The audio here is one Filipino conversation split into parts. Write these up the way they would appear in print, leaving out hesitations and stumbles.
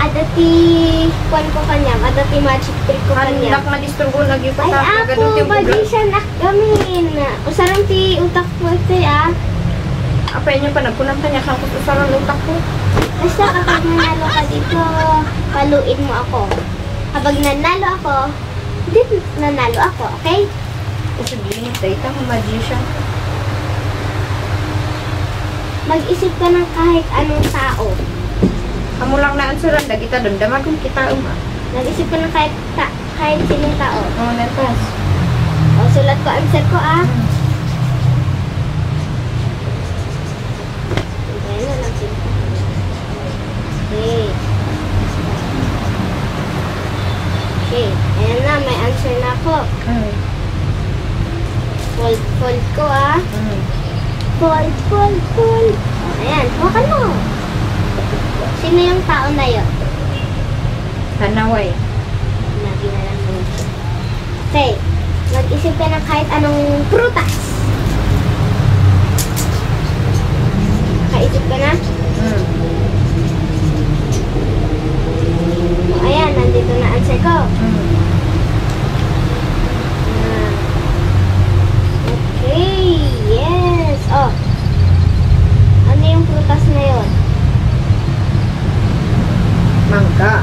adati kuan ko kanya, adati magic trick ko kanya. Anak na disturbo lagi pa Ay, ako, magician ak gamin. Usarang ti utak ko ito, Apa niya pa nagkunang kanya kang usaran utak ko. Basta kapag nanalo ka dito, paluin mo ako. Kapag nanalo ako, hindi nanalo ako, okay? Kasi bilhin tayo ka magician. Mag-isip ka ng kahit anong tao. Kamu lang na ansuran, da kita damdaman kung kita Mag-isip ka ng kahit sinong tao. Oh, netas. O, sulat ko, answer ko, Ayan na lang sila. Okay. Okay. Ayan na, may answer na ako. Fold ko, Fold. O, ayan, hawakan mo. Sino yung tao na yun? Hanaway. Lagi na lang mo. Okay. Mag-isip ka ng kahit anong prutas. Nakaisip ka na? O, ayan, nandito na answer ko. Okay, yes. Oh. Ano yung prutas na yun? Mangga.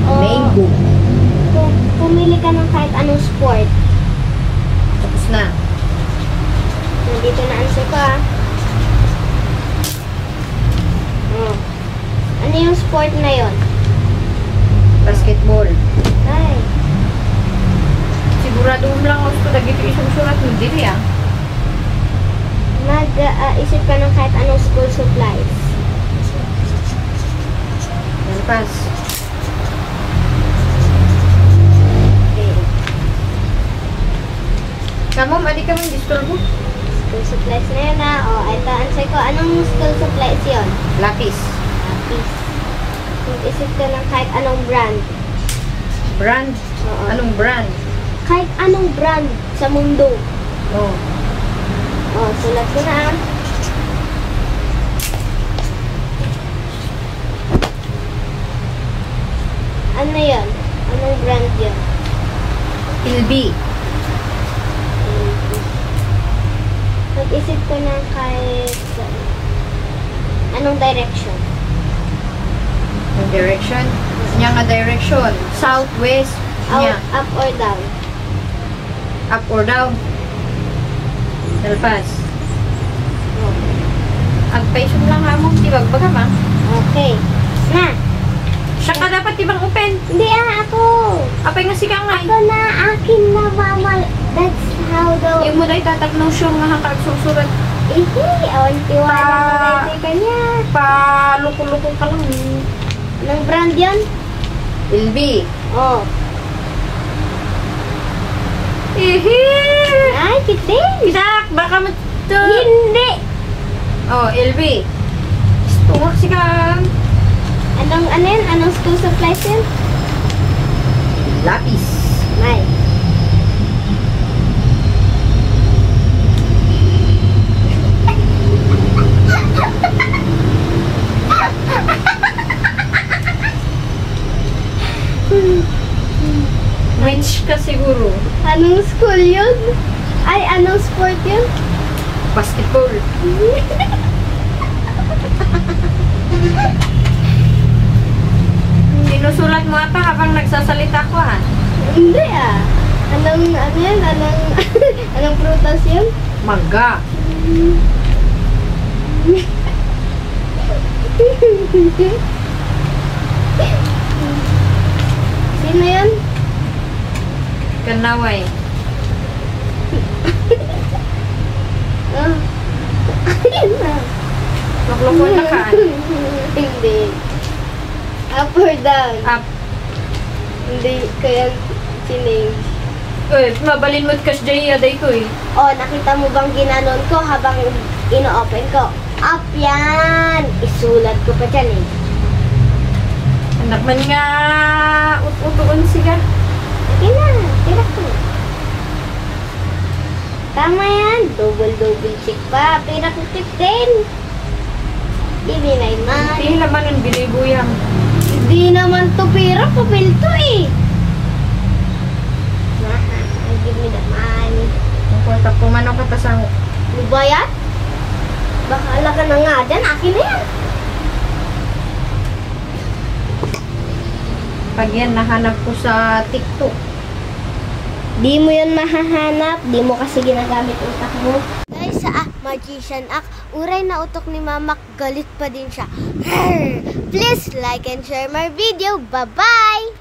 Oh, Mango. Pumili ka ng kahit anong sport. Tapos na. Nandito na answer ko, Oh. Ano yung sport na yon? Basketball. Ay. Sigurado lang ako sa dagito isang surat mo dili Mag-isip ka ng kahit anong school supplies. Pass. Okay. Kamu, madi ka mong disturbo? School supplies na yun, O, ito, answer ko. Anong school supplies yun? Lapis. Lapis. Mag-isip ka ng kahit anong brand. Brand? Oo. Anong brand? Kahit anong brand sa mundo. Oh. O, sulat ko na, Ano yun? Anong brand yun? LB. Mag-isip ko na kahit anong direction? Ang direction? Nya nga direction. South, west. Nya. Up or down? Up or down. Dalpas. Oh. Agpaisyon lang ha mo. Tibag baga ma. Okay. Na! Siya ka dapat tibang open. Hindi ako! Apay nga si ka nga. Ako na, akin na, mama. That's how the... Yung mo na itatak no sure nga hangkag susurat. Awan, tiwala mo na kanya. Paluko-luko ka lang. Anong brand yun? LB. Oh. Ihi! Ay, kitin! Isak! Baka mo ito. Hindi! Oh, LB. Stumok si ka. Ano yun? Anong school supplies yun? Lapis. May. Winch ka siguro. Anong school yun? Ay, anong sport yun? Basketball. Sinusulat mo ata habang nagsasalita ko Hindi Ano yun? Anong prutas yun? Mangga. Sino yun? Kanaway. Oh. Ayun na. Maglukon na ka. Hindi. Up or down? Up. Hindi. Kaya sining. Uy, mabalin mo't kas jay aday ko Oh, nakita mo bang ginanon ko habang ino-open ko? Up yan! Isulat ko pa dyan Anak man nga ut-utuon siya. Okay na. Tira ko. Tama yan. Double check pa. Pira ko 15. Give me my money. Hindi naman yung bilibuyang. Hindi naman to pera, papel to eh. Give me the money. Ang kwarta po man ako katasang. Ano ba yan? Bakala ka na nga dyan, akin na yan. Pag yan, nahanap ko sa TikTok. Di mo yun mahahanap, di mo kasi ginagamit utak mo. Dahil sa Magician Act, uray na utok ni Mama, galit pa din siya. Please like and share my video. Bye-bye!